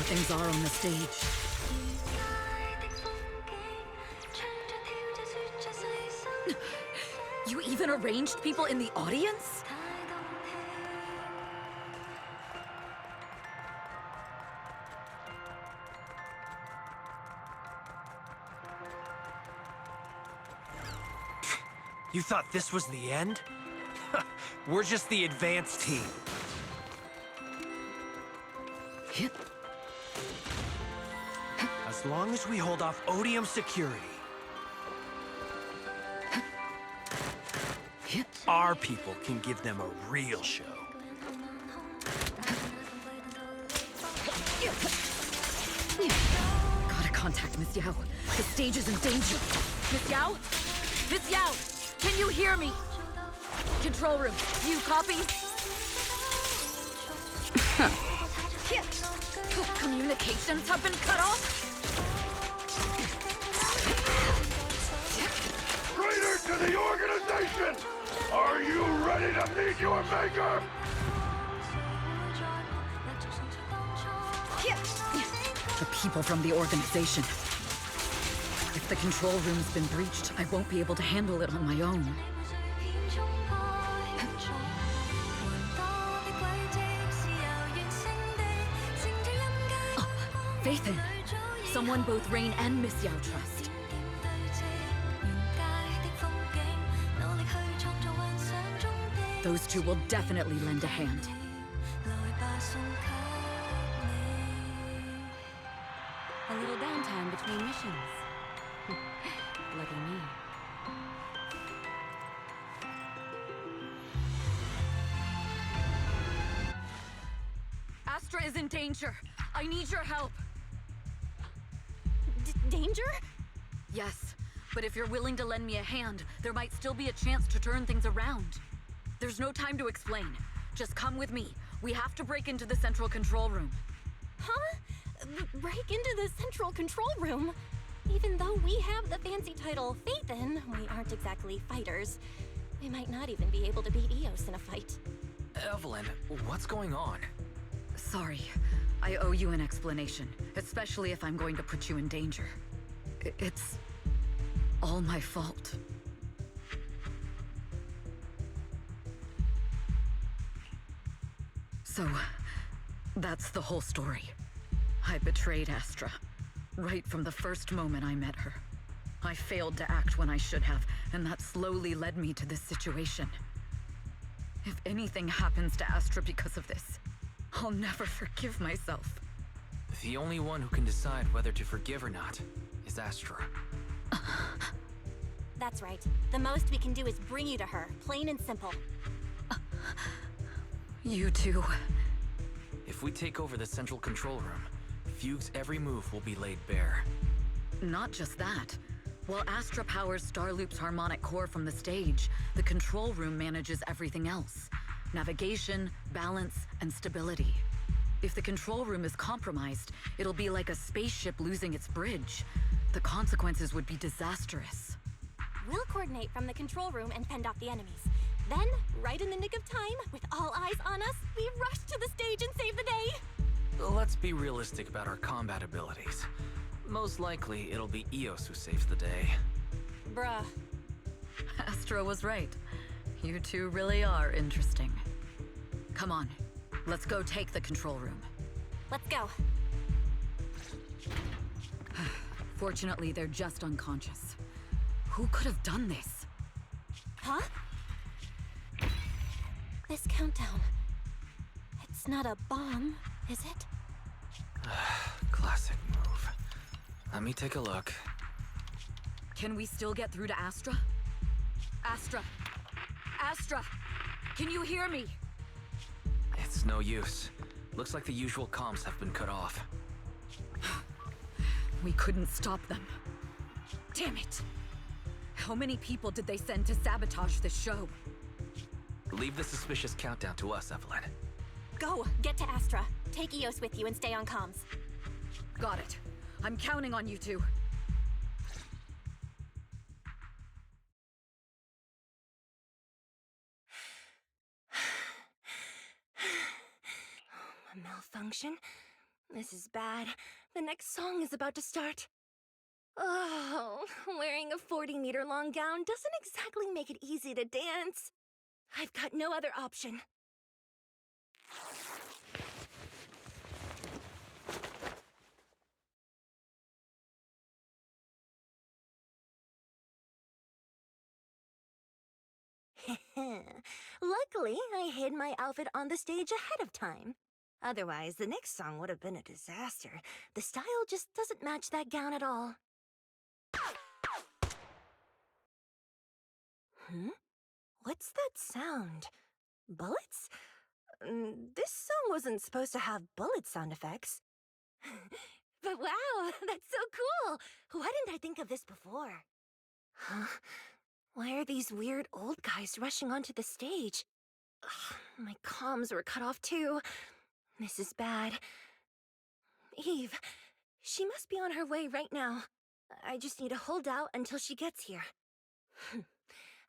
Things are on the stage. You even arranged people in the audience? You thought this was the end? We're just the advanced team. As long as we hold off Odium security, our people can give them a real show. Gotta contact Miss Yao. The stage is in danger. Miss Yao? Miss Yao! Can you hear me? Control room, you copy? Communications have been cut off? Traitor to the organization! Are you ready to meet your maker? The people from the organization. If the control room's been breached, I won't be able to handle it on my own. Oh, Faithin. Someone both Rain and Miss Yao trust. Those two will definitely lend a hand. A little downtime between missions. Lucky me. Astra is in danger. I need your help. Danger? Yes, but if you're willing to lend me a hand, there might still be a chance to turn things around. There's no time to explain. Just come with me. We have to break into the central control room. Huh? Break into the central control room? Even though we have the fancy title Faithin, we aren't exactly fighters. We might not even be able to beat Eos in a fight. Evelyn, what's going on? Sorry. I owe you an explanation, especially if I'm going to put you in danger. It's all my fault. So, that's the whole story. I betrayed Astra, right from the first moment I met her. I failed to act when I should have, and that slowly led me to this situation. If anything happens to Astra because of this, I'll never forgive myself. The only one who can decide whether to forgive or not is Astra. That's right. The most we can do is bring you to her, plain and simple. You too. If we take over the central control room, Fugue's every move will be laid bare. Not just that. While Astra powers Starloop's harmonic core from the stage, the control room manages everything else. Navigation, balance, and stability. If the control room is compromised, it'll be like a spaceship losing its bridge. The consequences would be disastrous. We'll coordinate from the control room and fend off the enemies. Then, right in the nick of time, with all eyes on us, we rush to the stage and save the day! Let's be realistic about our combat abilities. Most likely, it'll be Eos who saves the day. Bruh. Astra was right. You two really are interesting. Come on, let's go take the control room. Let's go. Fortunately, they're just unconscious. Who could have done this? Huh? This countdown. It's not a bomb, is it? Classic move. Let me take a look. Can we still get through to Astra? Astra! Astra! Can you hear me? It's no use. Looks like the usual comms have been cut off. We couldn't stop them. Damn it! How many people did they send to sabotage this show? Leave the suspicious countdown to us, Evelyn. Go, get to Astra. Take Eos with you and stay on comms. Got it. I'm counting on you two. A malfunction? This is bad. The next song is about to start. Oh, wearing a 40-meter-long gown doesn't exactly make it easy to dance. I've got no other option. Luckily, I hid my outfit on the stage ahead of time. Otherwise, the next song would have been a disaster. The style just doesn't match that gown at all. What's that sound? Bullets? This song wasn't supposed to have bullet sound effects. But wow, that's so cool! Why didn't I think of this before? Huh? Why are these weird old guys rushing onto the stage? Ugh, my comms were cut off too. This is bad. Eve, she must be on her way right now. I just need to hold out until she gets here.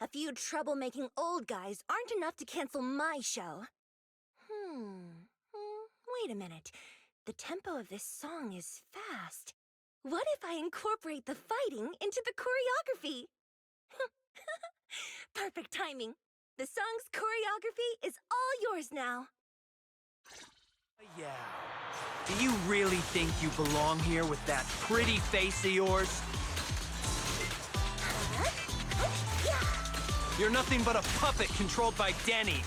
A few troublemaking old guys aren't enough to cancel my show. Wait a minute. The tempo of this song is fast. What if I incorporate the fighting into the choreography? Perfect timing. The song's choreography is all yours now. Yeah. Do you really think you belong here with that pretty face of yours? You're nothing but a puppet controlled by Denny.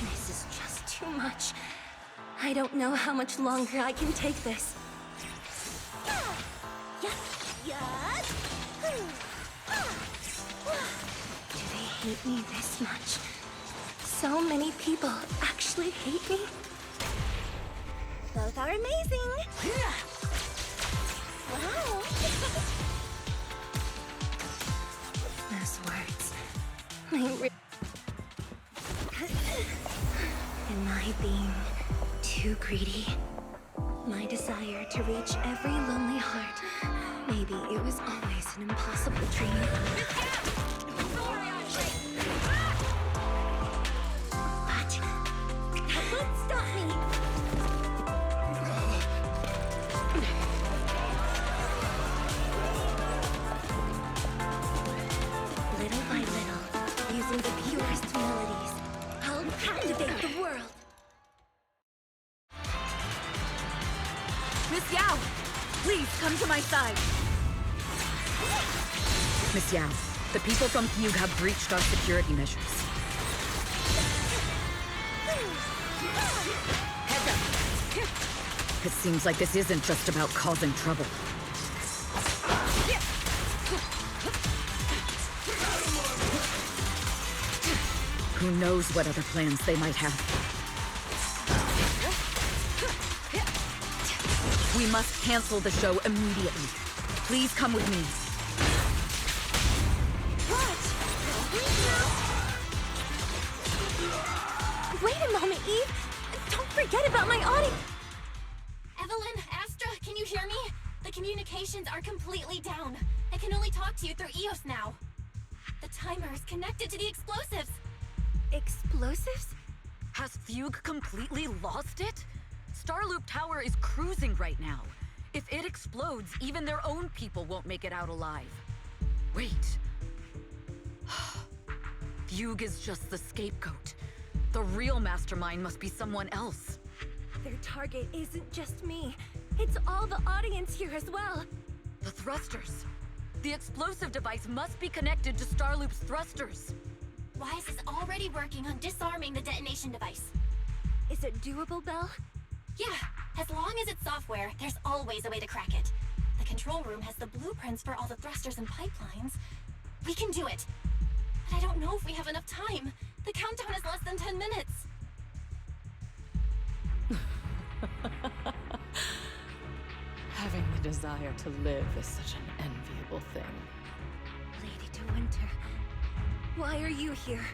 This is just too much. I don't know how much longer I can take this. Do they hate me this much? So many people actually hate me? Both are amazing! Wow! Those words... Am I being too greedy? My desire to reach every lonely heart. Maybe it was always an impossible dream. But that won't stop me! Little by little, using the purest melodies, I'll captivate the world. Miss Yao! Please, come to my side! Miss Yao, the people from Fugue have breached our security measures. Heads up! It seems like this isn't just about causing trouble. Who knows what other plans they might have. We must cancel the show immediately. Please come with me. What? Wait a moment, Eve. Don't forget about my audience. Evelyn, Astra, can you hear me? The communications are completely down. I can only talk to you through Eos now. The timer is connected to the explosives. Explosives? Has Fugue completely lost it? Starloop Tower is cruising right now. If it explodes, even their own people won't make it out alive. Wait. Fugue is just the scapegoat. The real mastermind must be someone else. Their target isn't just me. It's all the audience here as well. The thrusters. The explosive device must be connected to Starloop's thrusters. Wise is already working on disarming the detonation device. Is it doable, Belle? Yeah, as long as it's software, there's always a way to crack it. The control room has the blueprints for all the thrusters and pipelines. We can do it. But I don't know if we have enough time. The countdown is less than 10 minutes. Having the desire to live is such an enviable thing. Lady De Winter, why are you here?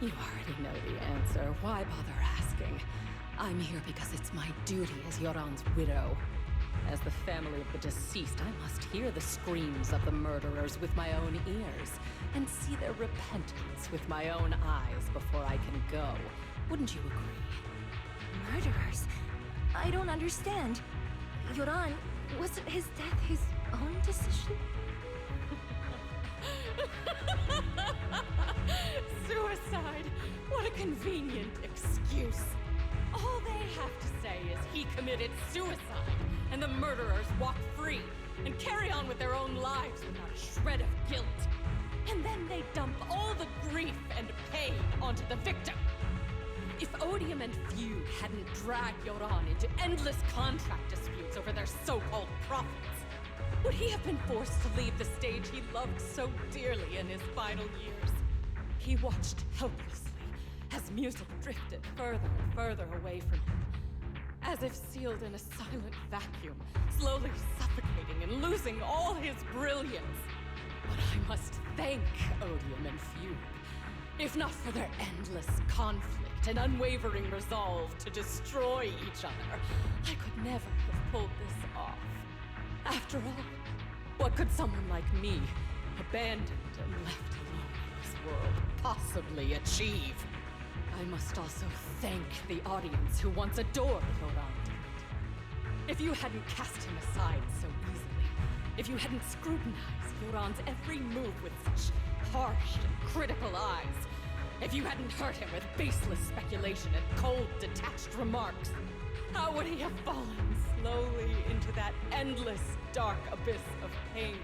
You already know the answer. Why bother asking? I'm here because it's my duty as Yoran's widow. As the family of the deceased, I must hear the screams of the murderers with my own ears, and see their repentance with my own eyes before I can go. Wouldn't you agree? Murderers? I don't understand. Yoran, wasn't his death his own decision? Suicide! What a convenient excuse. All they have to say is he committed suicide, and the murderers walk free and carry on with their own lives without a shred of guilt. And then they dump all the grief and pain onto the victim. If Odium and Feud hadn't dragged Yoran into endless contract disputes over their so-called profits, would he have been forced to leave the stage he loved so dearly in his final years? He watched helplessly as music drifted further and further away from him, as if sealed in a silent vacuum, slowly suffocating and losing all his brilliance. But I must thank Odium and Feud, if not for their endless conflict and unwavering resolve to destroy each other, I could never have pulled this off. After all, what could someone like me, abandoned and left alone in this world, possibly achieve? I must also thank the audience who once adored Yoran. If you hadn't cast him aside so easily, if you hadn't scrutinized Yoran's every move with such harsh and critical eyes, if you hadn't hurt him with baseless speculation and cold, detached remarks, how would he have fallen slowly into that endless, dark abyss of pain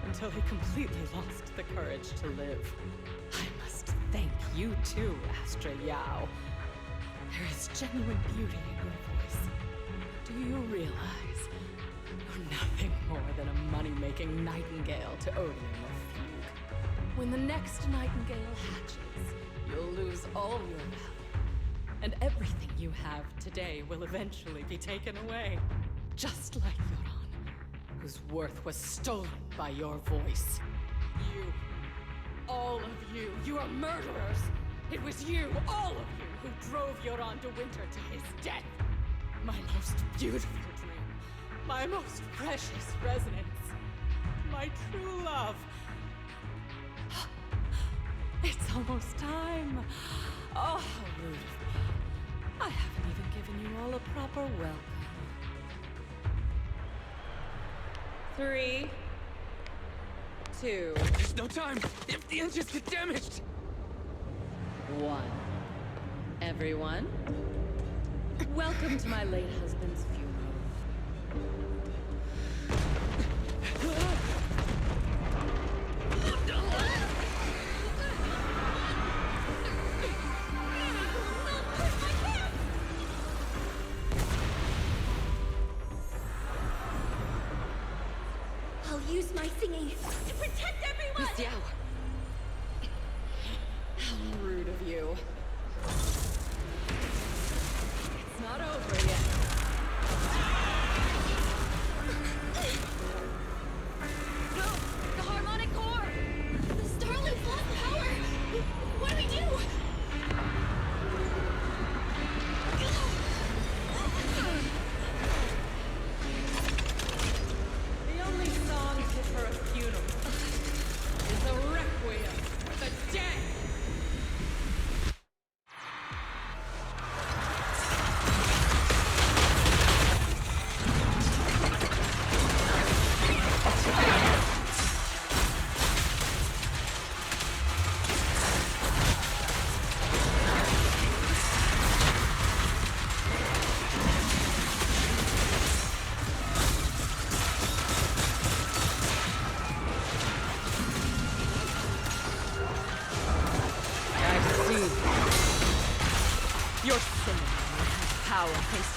until he completely lost the courage to live? I must thank you too, Astra Yao. There is genuine beauty in your voice. Do you realize you're nothing more than a money-making nightingale to Odium or Fugue? When the next nightingale hatches, you'll lose all your value, and everything you have today will eventually be taken away. Just like Yoran, whose worth was stolen by your voice. You, all of you, you are murderers! It was you, all of you, who drove Yoran de Winter to his death! My most beautiful dream, my most precious resonance, my true love. It's almost time. Oh, how rude of me. I haven't even given you all a proper welcome. 3, 2, There's no time! If the engines get damaged! 1. Everyone, welcome to my late husband's funeral. I'll use my singing to protect everyone! Miss Yao. How rude of you. It's not over yet. No! The harmonic core! The Starlink's lost power! What do we do? The only song fit for a funeral is a requiem for the dead.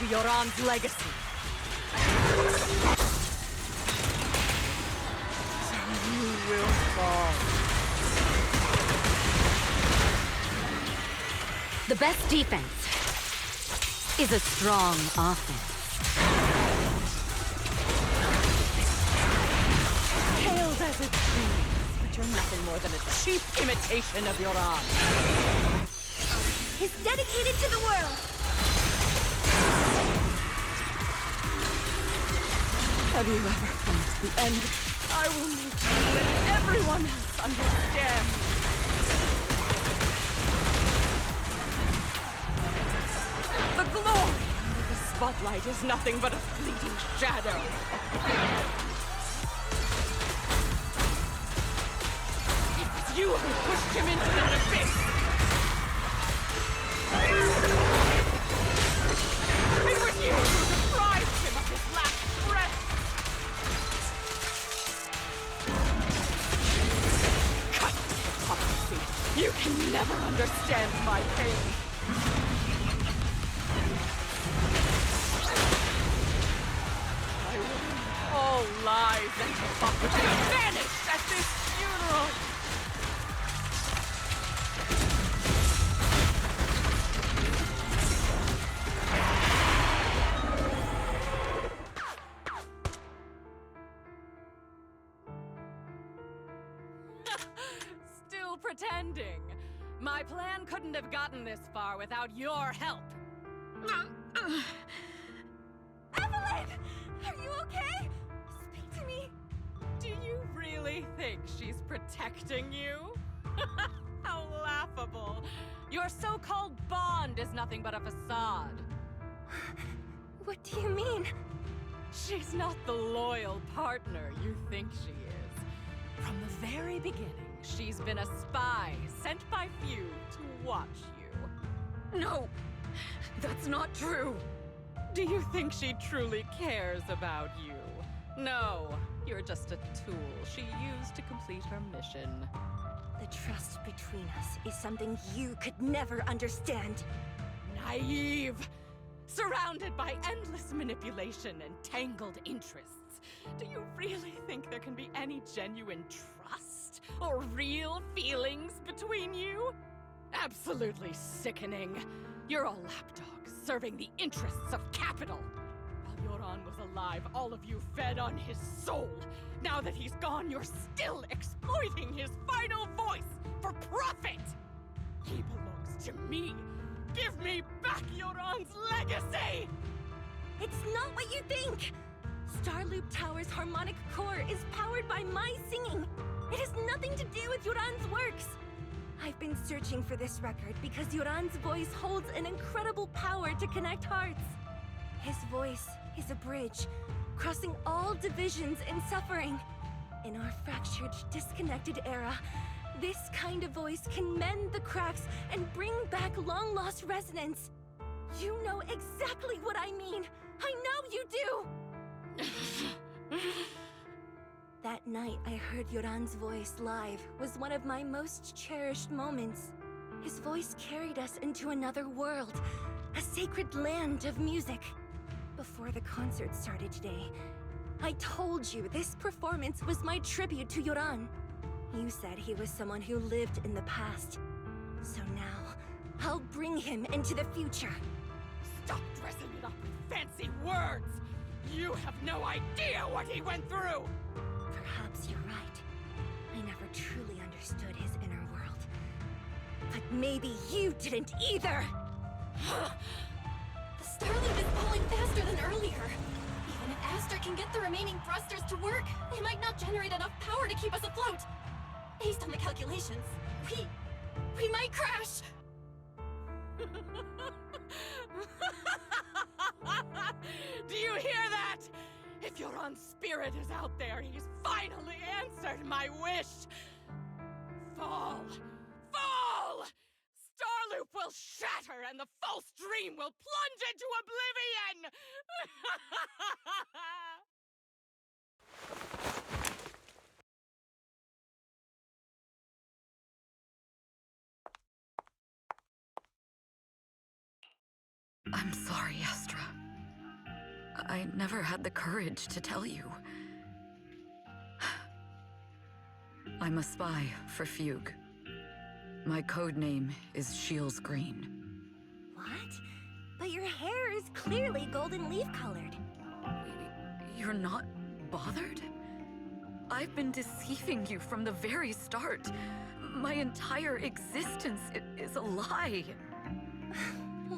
to Yoran's legacy. You will fall. The best defense is a strong offense. Hailed as it please, but you're nothing more than a cheap imitation of Yoran. He's dedicated to the world! Have you ever come to the end? I will make you and everyone else understand. The glory under the spotlight is nothing but a fleeting shadow. It was you who pushed him into the abyss. It was you who deprived him of his last breath. Cut hypocrisy. You can never understand my pain. I will leave all lies and hypocrisy vanish at this funeral. Still pretending. My plan couldn't have gotten this far without your help. Evelyn! Are you okay? Speak to me. Do you really think she's protecting you? How laughable. Your so-called bond is nothing but a facade. What do you mean? She's not the loyal partner you think she is. From the very beginning, she's been a spy sent by few to watch you. No, that's not true. Do you think she truly cares about you? No, you're just a tool she used to complete her mission. The trust between us is something you could never understand. Naive! Surrounded by endless manipulation and tangled interests. Do you really think there can be any genuine trust or real feelings between you? Absolutely sickening. You're a lapdog serving the interests of capital. While Yoran was alive, all of you fed on his soul. Now that he's gone, you're still exploiting his final voice for profit. He belongs to me. Give me back Yoran's legacy! It's not what you think! Starloop Tower's harmonic core is powered by my singing. It has nothing to do with Yoran's works. I've been searching for this record because Yoran's voice holds an incredible power to connect hearts. His voice is a bridge, crossing all divisions and suffering. In our fractured, disconnected era, this kind of voice can mend the cracks and bring back long-lost resonance. You know exactly what I mean. I know you do! That night I heard Yoran's voice live was one of my most cherished moments. His voice carried us into another world, a sacred land of music. Before the concert started today, I told you this performance was my tribute to Yoran. You said he was someone who lived in the past. So now, I'll bring him into the future. Stop dressing it up with fancy words! You have no idea what he went through! Perhaps you're right. I never truly understood his inner world. But maybe you didn't either! The Starloop is falling faster than earlier. Even if Aster can get the remaining thrusters to work, they might not generate enough power to keep us afloat. Based on the calculations, we might crash. Do you hear that? If Yoran's spirit is out there, he's finally answered my wish. Fall! Fall! Starloop will shatter and the false dream will plunge into oblivion! I'm sorry, Astra. I never had the courage to tell you. I'm a spy for Fugue. My code name is Shields Green. What? But your hair is clearly golden leaf colored. You're not bothered? I've been deceiving you from the very start. My entire existence is a lie.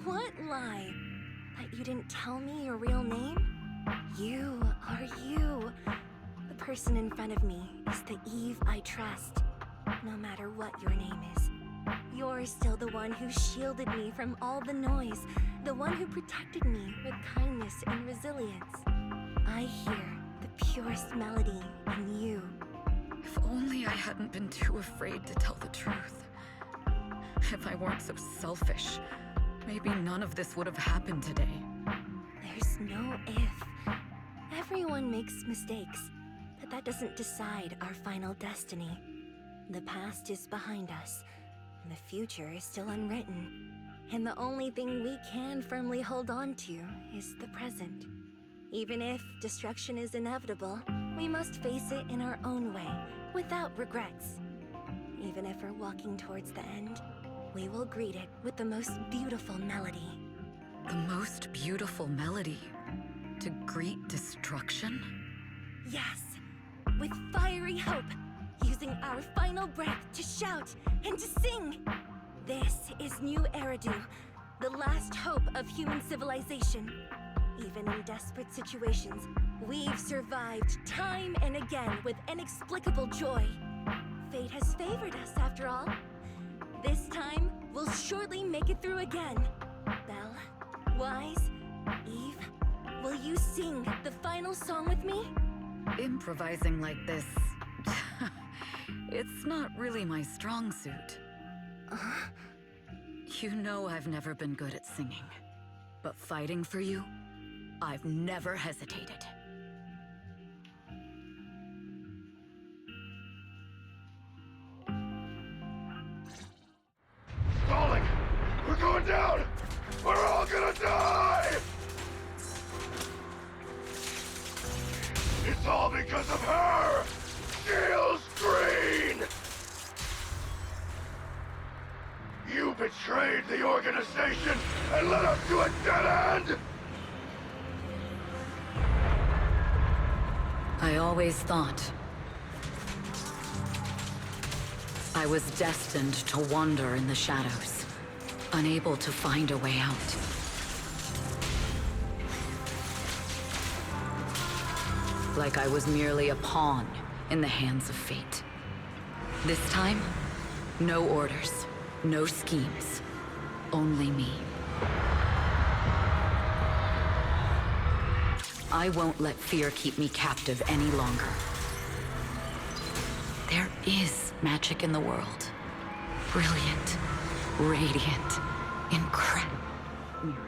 What lie? That you didn't tell me your real name? You are you. The person in front of me is the Eve I trust, no matter what your name is. You're still the one who shielded me from all the noise, the one who protected me with kindness and resilience. I hear the purest melody in you. If only I hadn't been too afraid to tell the truth. If I weren't so selfish, maybe none of this would have happened today. There's no if. Everyone makes mistakes, but that doesn't decide our final destiny. The past is behind us. The future is still unwritten, and the only thing we can firmly hold on to is the present. Even if destruction is inevitable, we must face it in our own way, without regrets. Even if we're walking towards the end, we will greet it with the most beautiful melody. The most beautiful melody? To greet destruction? Yes, with fiery hope, using our final breath to shout and to sing. This is New Eridu, the last hope of human civilization. Even in desperate situations, we've survived time and again with inexplicable joy. Fate has favored us after all. This time, we'll surely make it through again. Belle, Wise, Eve, will you sing the final song with me? Improvising like this... it's not really my strong suit. You know I've never been good at singing. But fighting for you, I've never hesitated. Falling! We're going down! We're all gonna die! It's all because of her! Shields Green! You betrayed the organization and led us to a dead end! I always thought I was destined to wander in the shadows, unable to find a way out. Like I was merely a pawn in the hands of fate. This time, no orders, no schemes, only me. I won't let fear keep me captive any longer. There is magic in the world. Brilliant, radiant, incredible miracles.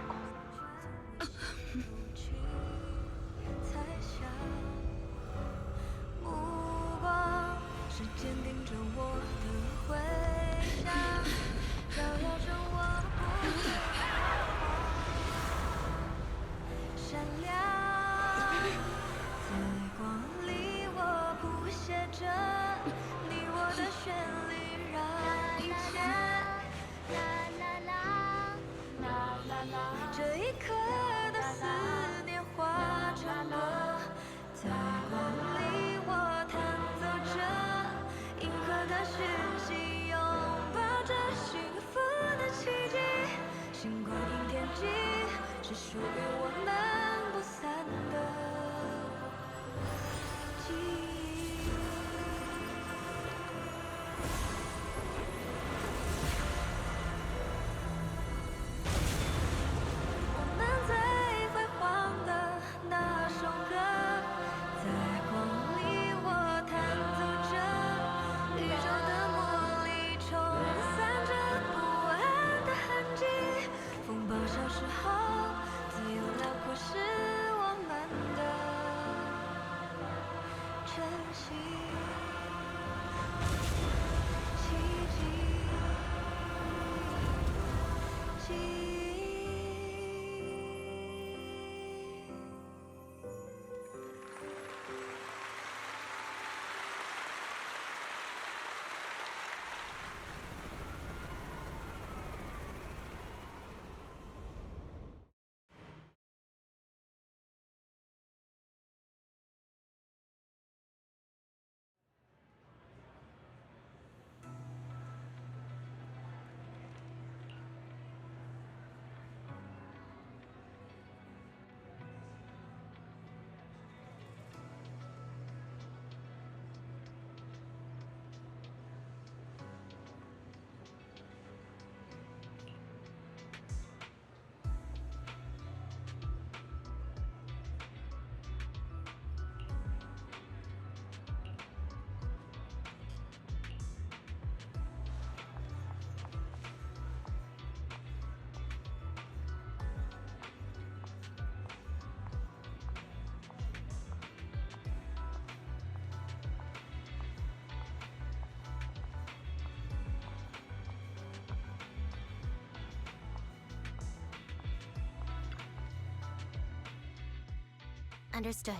Understood.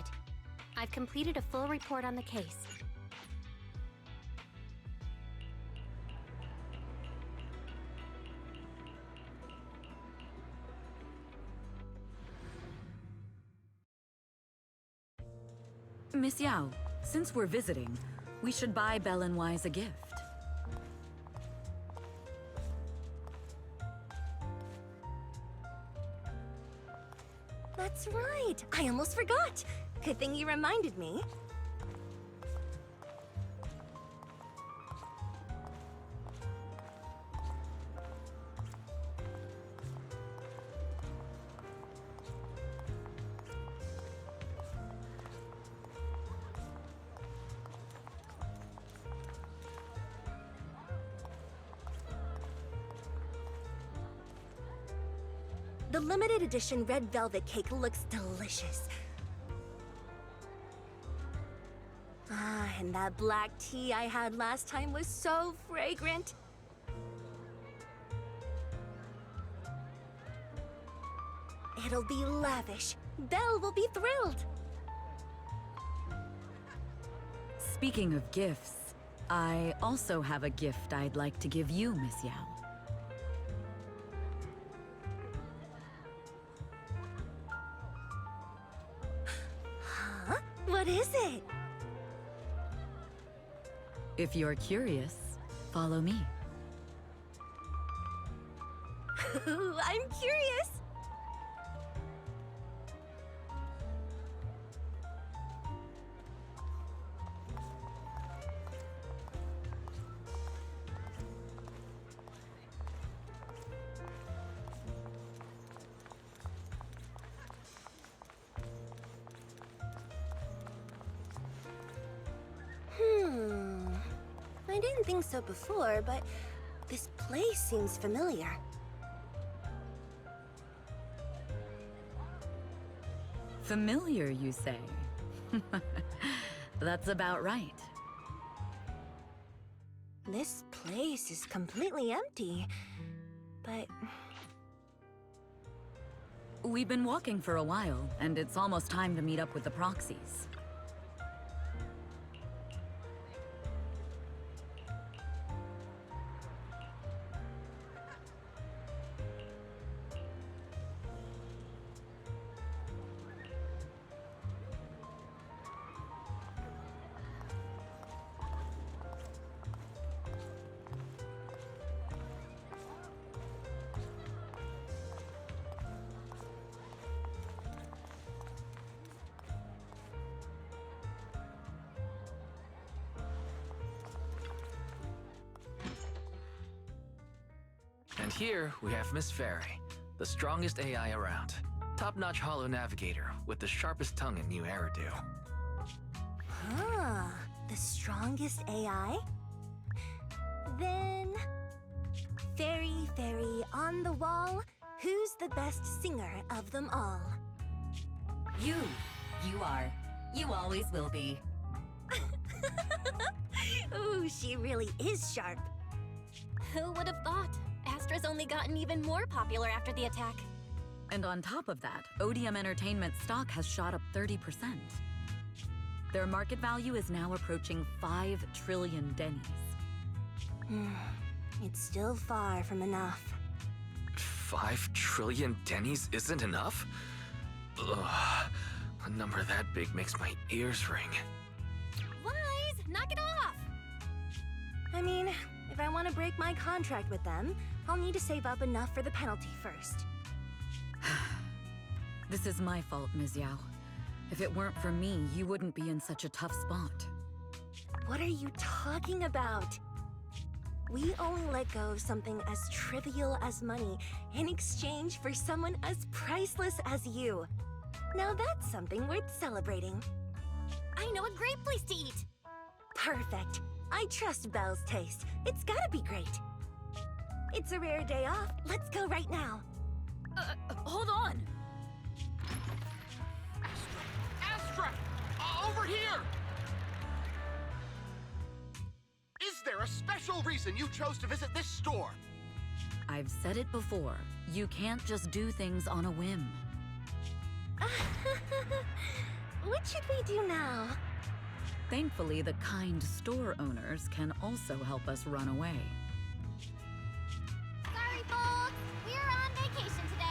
I've completed a full report on the case. Miss Yao, since we're visiting, we should buy Belle and Wise a gift. That's right. I almost forgot. Good thing you reminded me. The limited edition red velvet cake looks delicious. Ah, and that black tea I had last time was so fragrant. It'll be lavish. Belle will be thrilled. Speaking of gifts, I also have a gift I'd like to give you, Miss Yao. Huh? What is it? If you're curious, follow me. I'm curious. I didn't think so before, but this place seems familiar. Familiar, you say? That's about right. This place is completely empty, but... We've been walking for a while, and it's almost time to meet up with the proxies. And here we have Miss Fairy, the strongest AI around. Top-notch holo navigator with the sharpest tongue in new Eridu. Huh, the strongest AI? Then... Fairy, fairy, on the wall, who's the best singer of them all? You. You are. You always will be. Ooh, she really is sharp. Who would have thought? Astra's only gotten even more popular after the attack. And on top of that, Odium Entertainment stock has shot up 30%. Their market value is now approaching 5 trillion dennies. It's still far from enough. 5 trillion dennies isn't enough? Ugh, a number that big makes my ears ring. Wise, knock it off! I mean, if I want to break my contract with them, I'll need to save up enough for the penalty first. This is my fault, Ms. Yao. If it weren't for me, you wouldn't be in such a tough spot. What are you talking about? We only let go of something as trivial as money in exchange for someone as priceless as you. Now that's something worth celebrating. I know a great place to eat! Perfect. I trust Belle's taste. It's gotta be great. It's a rare day off. Let's go right now. Hold on! Astra! Over here! Is there a special reason you chose to visit this store? I've said it before. You can't just do things on a whim. what should we do now? Thankfully, the kind store owners can also help us run away. Sorry, folks. We're on vacation today.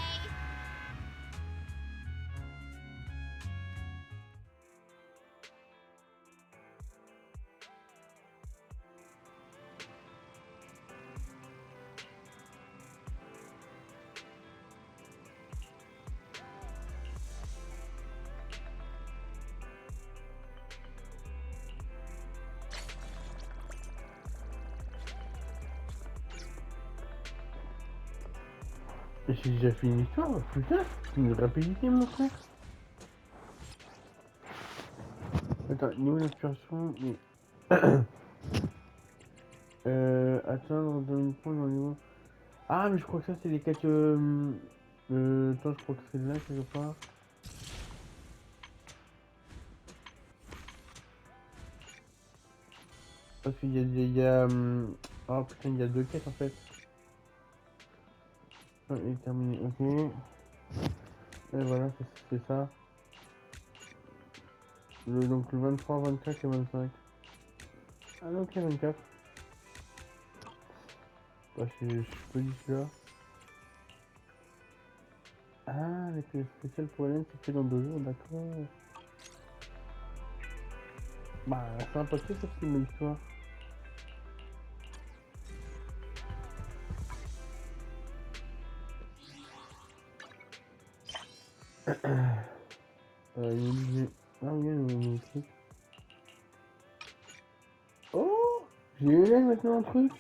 J'ai déjà fini l'histoire, putain, c'est une rapidité mon frère. Attends, niveau d'inspiration, mais... atteindre 2000 points dans le niveau... Ah mais je crois que ça c'est les 4... attends, je crois que c'est là quelque part. Parce qu'il y a... Oh putain, il y a 2 quêtes en fait. Ah, il est terminé, ok. Et voilà, c'est ça. Donc le 23, 24 et 25. Ah non, ok, 24. Bah, je peux dire celui-là. Ah, les pièces spéciales pour Hélène, c'est fait dans 2 jours, d'accord. Bah, c'est un papier, ça c'est une histoire. Ah oui, le truc. Oh, j'ai Hélène maintenant un truc.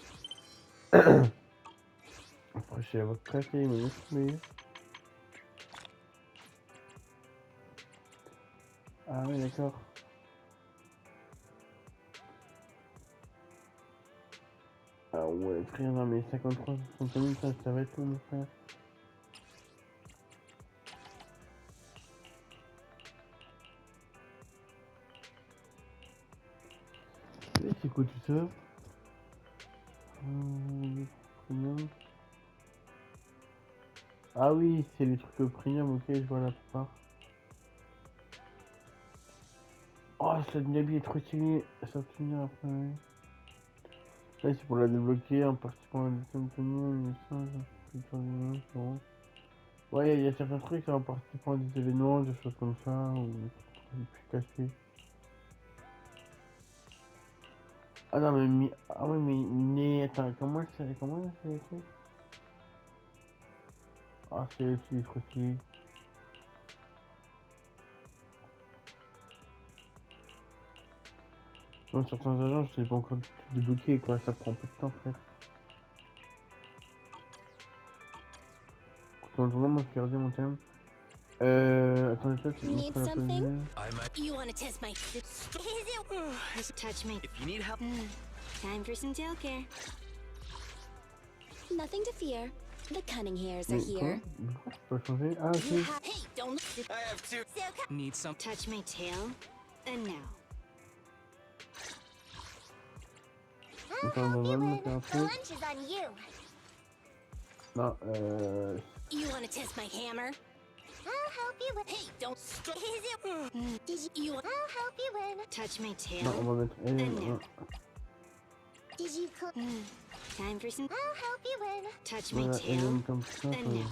Après, je vais avoir craqué, il m'a laissé tomber. Ah oui, d'accord. Ah ouais, frère, non mais 53, 65 000, ça va être tout, mon frère. C'est quoi tout ça? Premium. Ah oui, c'est les trucs premium, ok, je vois la plupart. Oh, cette Nabi est trop stylée, ça va finir après. Là, c'est pour la débloquer en participant à la deuxième tenue, ouais, il y a certains trucs en participant à des événements, des choses comme ça, ou des trucs cachés. Ah non, mais ah ouais, mais attends, comment c'est écrit? Ah, c'est trop stylé. Dans certains agents, je sais pas encore débloquer, quoi, ça prend un peu de temps, frère. Dans le journal, moi, je vais regarder mon thème. Attendez, peut-être, You need something? I might. You want to test my... Touch me. If you need help. Time for some tail care. Nothing to fear. The cunning hairs are here. Je peux changer? Ah, ok. Hey, don't... I have two. Need some. Touch my tail. And now. Attends, on va me faire un truc. lunch is on you. Non, You want to test my hammer? I'll help you with... Hey, don't... Did you... I'll help you with... Touch my tail. non, on va mettre... And now. Did you... Time for some... I'll help you with... Touch my Voilà, tail. comme ça, And now.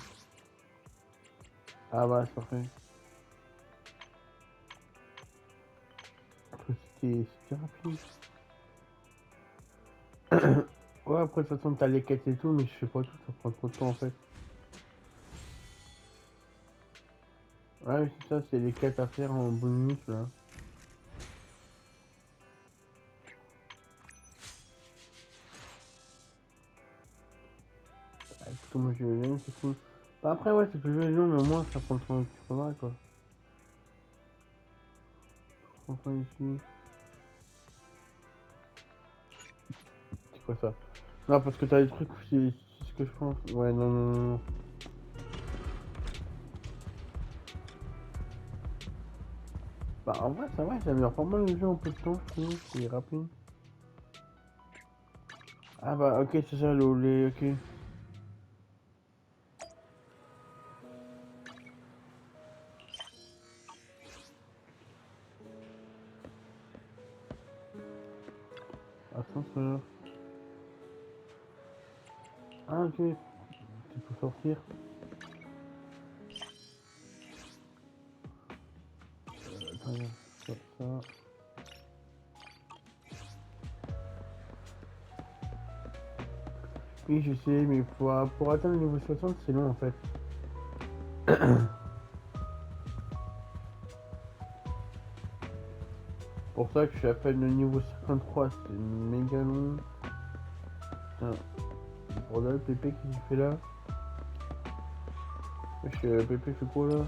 Ah bah, c'est parfait. C'était rapide. Ouais, après, de toute façon, t'as les quêtes et tout, mais je sais pas tout, ça prend trop de temps en fait. Ouais, c'est ça, c'est les quêtes à faire en bonus là. Ah, écoute, moi je vais bien, c'est cool. Bah, après, ouais, c'est plus long, mais au moins ça prend le temps qu'il faudra quoi. Enfin, ici. C'est quoi ça? Non, parce que t'as des trucs, c'est ce que je pense. Ouais, non, non, non, non. Bah, en vrai, ça va, ça améliore pas mal le jeu en peu de temps, je trouve, c'est rapide. Ah bah, ok, c'est ça, le lait, ok. Ascenseur. Ah ok. Tu peux sortir. Attends, ça. Oui, je sais, mais pour atteindre le niveau 60, c'est long en fait. Pour ça que je suis à peine le niveau 53, c'est méga long. Putain, pour là, le Pépé qui fait là. Pépé fait quoi là?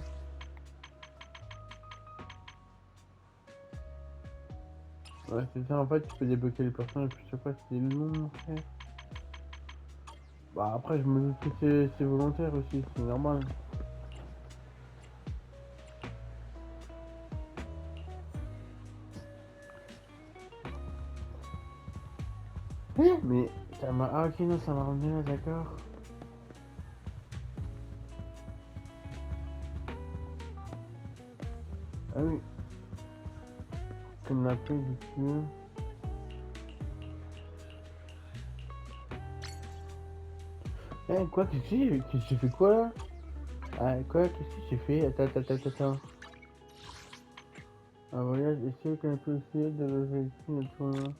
Ouais, c'est ça, en fait, tu peux débloquer les personnages, et puis chaque fois c'est long, mon frère. Bah après, je me doute que c'est volontaire aussi, c'est normal. Mais ça m'a... Ah ok, non, ça m'a ramené là, d'accord. Ah oui. Comme la paix du tueur. Eh, quoi, qu'est-ce que j'ai fait quoi là? Ah, quoi, qu'est-ce que j'ai fait? Attends. Un voyage, essayer qu'on peut essayer de réussir notre tournoi.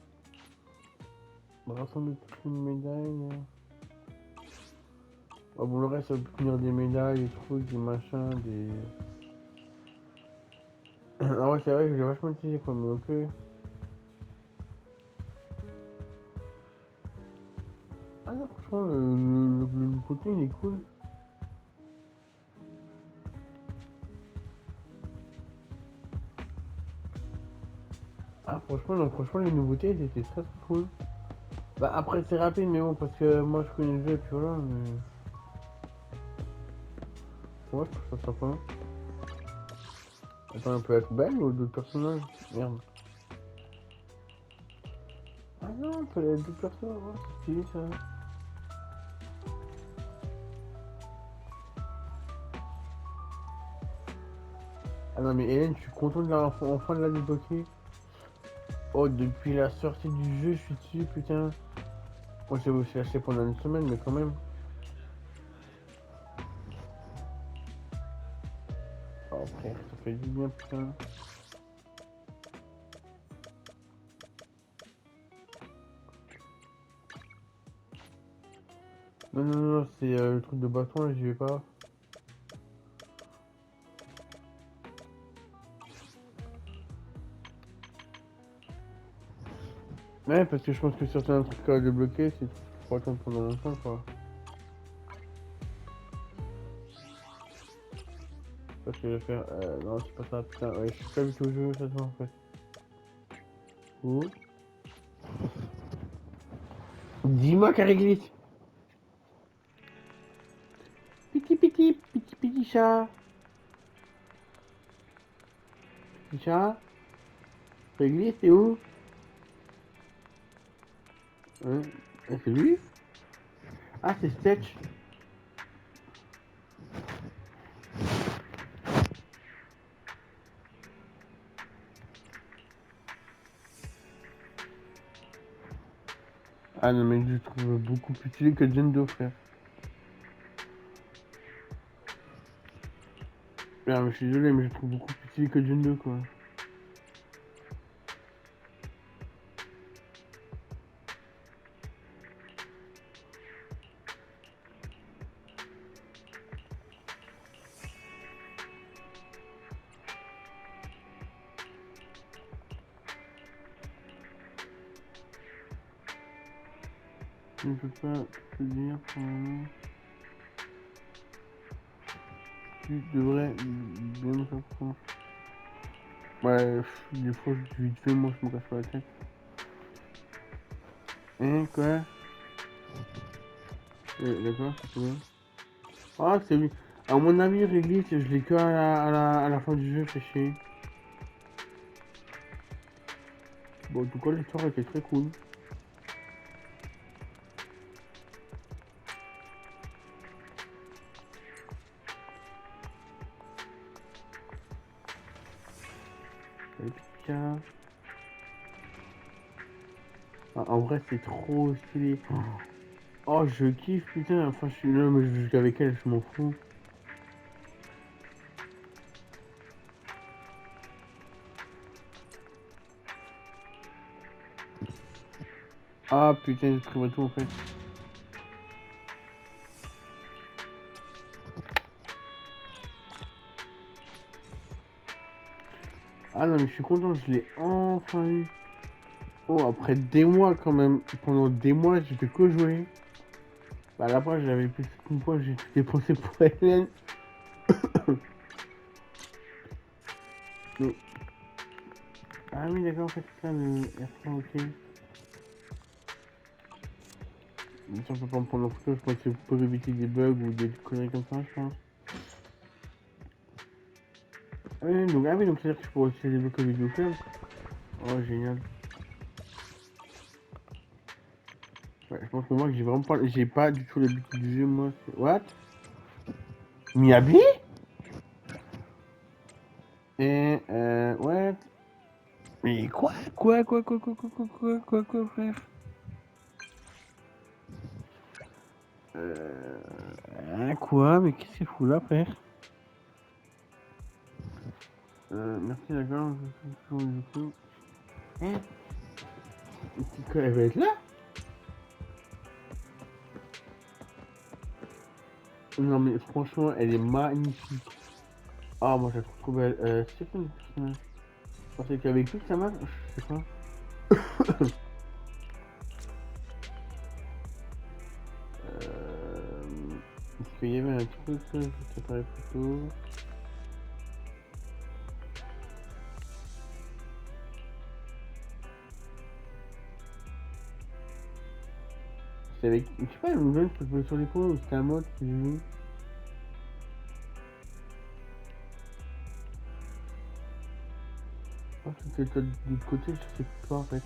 Rassembler toutes les médailles. Ah bon, le reste, ça va obtenir des médailles, des trucs, des machins, des... Ah ouais, c'est vrai que j'ai vachement utilisé quoi, mais ok. Ah non, franchement, le côté, il est cool. Ah franchement, non, franchement, les nouveautés, elles étaient très cool. Bah après, c'est rapide, mais bon, parce que moi, je connais le jeu, et puis voilà, mais... Ouais, je trouve ça sympa. Attends, on peut être belle ou d'autres personnages? Merde. Ah non, on peut être d'autres personnages, ouais, c'est stylé ça. Ah non, mais Hélène, je suis content de enfin de la débloquer. Oh, depuis la sortie du jeu, je suis dessus, putain. Moi, j'ai aussi acheté pendant une semaine, mais quand même. Oh frère, ça fait du bien, putain. Non, c'est le truc de bâton, là, j'y vais pas. Ouais, parce que je pense que certains trucs à débloquer, c'est faut attendre pendant longtemps, quoi. C'est pas ce que je vais faire. Non, c'est pas ça, putain. Ouais, je suis pas habitué au jeu, ça se voit, en fait. Oh. Dis-moi, carré glisse. Petit chat. Petit chat. Réglisse, t'es où? Hein? Ah, c'est lui? Ah, c'est Sketch. Ah non, mais je le trouve beaucoup plus stylé que Jendo, frère. Non, mais je suis désolé, mais je le trouve beaucoup plus stylé que Jendo, quoi. Je ne peux pas te dire pour le moment. Tu devrais bien me faire confiance. Ouais, des fois, je suis vite fait, moi, je me casse pas la tête. Hein, quoi? D'accord, c'est bien. Ah, c'est lui. À mon avis, Réglisse, je l'ai que à la fin du jeu, fait chier. Bon, en tout cas, l'histoire était très cool. Salut, petit chat. En vrai, c'est trop stylé. Oh, je kiffe, putain. Enfin, je suis là, mais je joue qu'avec elle, je m'en fous. Ah, putain, j'ai pris tout en fait. Ah non, mais je suis content, je l'ai enfin eu. Oh, après des mois quand même. Pendant des mois, j'ai fait que jouer. Bah, là-bas, j'avais plus qu'une fois, j'ai tout dépensé pour Hélène. Mais... Ah oui, d'accord, en fait, c'est ça le R3, ok. Mais ça, on peut pas me prendre en photo, je pense que c'est pour éviter des bugs ou des conneries comme ça, je pense. Ah oui, donc c'est-à-dire que je pourrais aussi débloquer le vidéo club. Oh, génial. Ouais, je pense que moi, j'ai vraiment pas... J'ai pas du tout l'habitude du jeu, moi. What? Miyabi? Et, what? Mais quoi? Quoi, frère? Quoi? Mais qu'est-ce qu'il fout là, frère? Merci, d'accord. Du coup. Hein? Elle va être là? Non, mais franchement, elle est magnifique. Ah, moi, je la trouve trop belle. C'est quoi le personnage? Je pensais qu'avec lui, ça marche? Je sais pas. Est-ce qu'il y avait un truc que je préparais plus tôt? C'est avec... Je sais pas, une nouvelle que je peux sur les points ou c'était un mode que j'ai vu. Oh, c'était de l'autre côté, je sais pas en fait.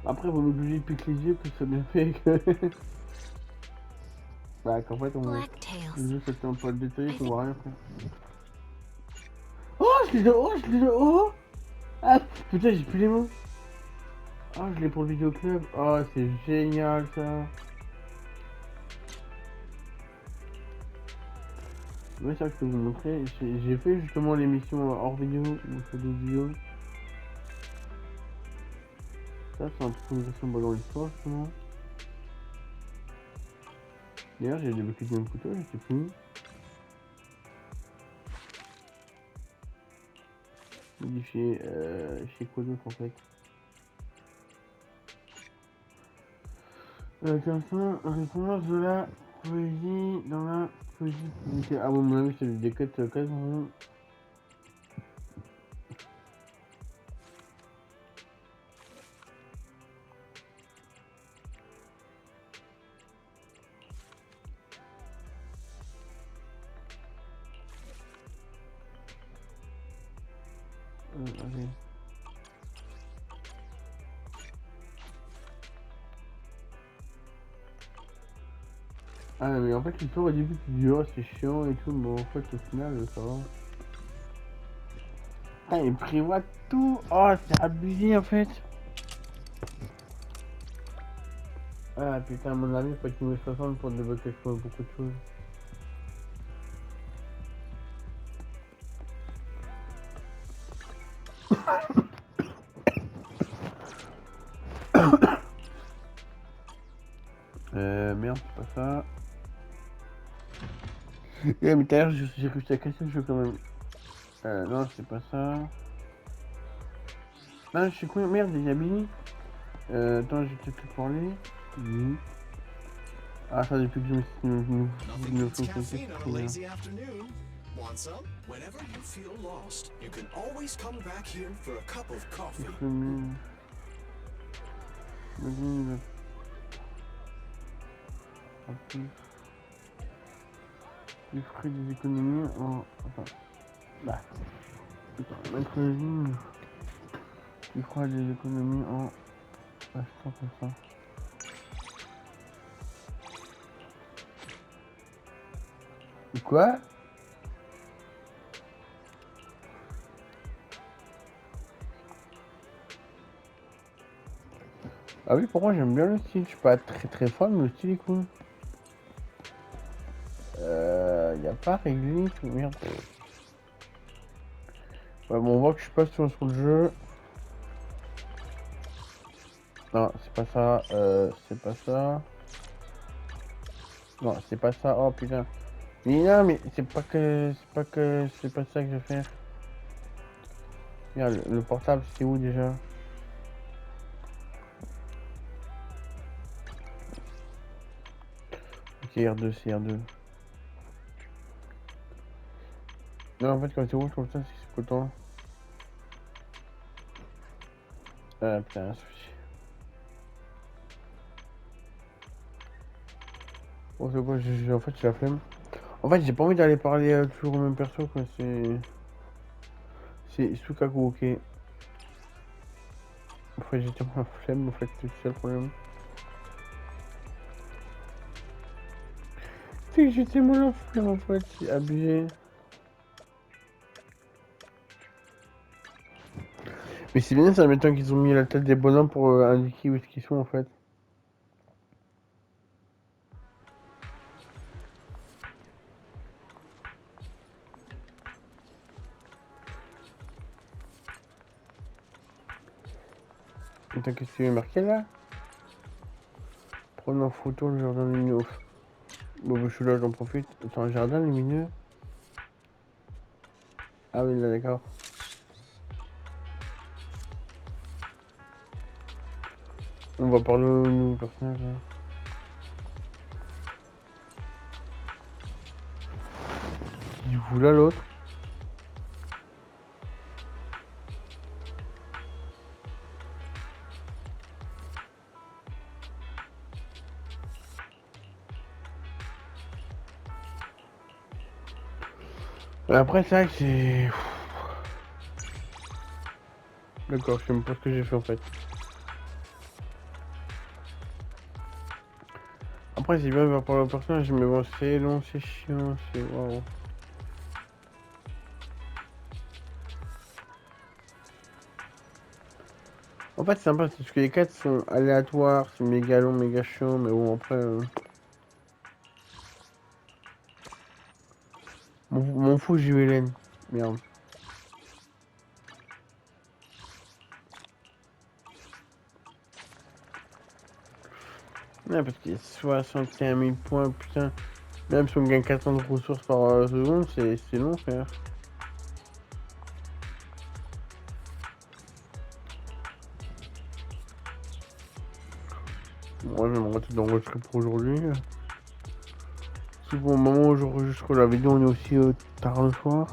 Après, vous m'obligez de piquer les yeux, que c'est bien fait que... Bah, qu'en fait, on... Le jeu, c'était un peu détaillé, qu'on voit rien faire. Oh, je l'ai... Oh, je l'ai... Oh. Ah, putain, j'ai plus les mots. Oh, je l'ai pour le vidéoclub. Oh, c'est génial, ça. Ouais, ça, je peux vous montrer. J'ai fait justement l'émission hors vidéo, ou sur d'autres vidéos. Ça, c'est un truc dans l'histoire, justement. D'ailleurs, j'ai débloqué du même couteau, je sais plus. Modifier, chez quoi d'autre en fait? Comme ça, réponse de la poésie dans la poésie publique. Ah bon, mon avis, c'est des quêtes quasiment. Allez. Ah mais en fait l'histoire au début tu dis oh c'est chiant et tout, mais en fait au final ça va. Ah il prévoit tout. Oh c'est abusé en fait. Ah putain à mon avis faut qu'il me 60 pour débloquer beaucoup de choses. Merde c'est pas ça. Mais tout à l'heure j'ai réussi à casser le jeu quand même. Non c'est pas ça. Ah je suis con, merde il y a Billy. Attends j'ai peut-être plus parler. Ah ça depuis que je me suis Want some? Whenever you feel lost, you can always come back here for a cup of coffee. Les frais des économies en... Attends. Bah. Putain, mettre les lignes. Les frais des économies en... achetant comme ça. Quoi? Ah oui, pourquoi j'aime bien le style. Je suis pas très fan, mais le style est cool. Y a pas réglé, tout merde. Ouais, bon, on voit que je suis pas sur le jeu. Non, c'est pas ça. C'est pas ça. Non, c'est pas ça. Oh putain. Mais non, mais c'est pas ça que je vais faire. Regarde, le portable, c'est où déjà? Ok, R2, c'est R2. Non, en fait, quand c'est rouge comme ça, c'est coton. Ah putain, souci. Bon, c'est quoi, en fait, j'ai la flemme. En fait, j'ai pas envie d'aller parler toujours au même perso, quoi. C'est Sukaku, ok. En fait, j'ai tellement la flemme, en fait, c'est ça le problème. C'est que j'ai tellement la flemme, en fait, c'est abusé. Mais c'est bien ça, maintenant qu'ils ont mis la tête des bonhommes pour indiquer où est-ce qu'ils sont, en fait. Attends, qu'est-ce que tu veux marquer là? Prendre en photo le jardin lumineux. Bon, bah, je suis là, j'en profite. Attends, un jardin lumineux? Ah oui, là, d'accord. On va parler au nouveau personnage. Là. Du coup, là, l'autre. Après, c'est vrai que c'est... D'accord, je sais même pas ce que j'ai fait en fait. Après, c'est bien de parler au personnage, mais bon, c'est long, c'est chiant, c'est... Waouh. En fait, c'est sympa, parce que les quêtes sont aléatoires, c'est méga long, méga chiant, mais bon, après... M'en fous, j'ai eu Hélène. Merde. Ouais, parce qu'il y a 61 000 points, putain. Même si on gagne 400 de ressources par seconde, c'est long, frère. Moi, je vais m'arrêter d'enregistrer pour aujourd'hui. C'est bon, au moment où j'enregistre la vidéo, on est aussi tard le soir.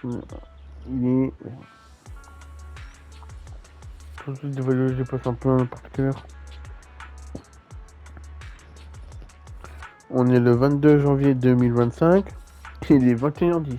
Il est... Tout de suite, je passe un peu n'importe quelle heure. On est le 22 janvier 2025. Il est 21h10.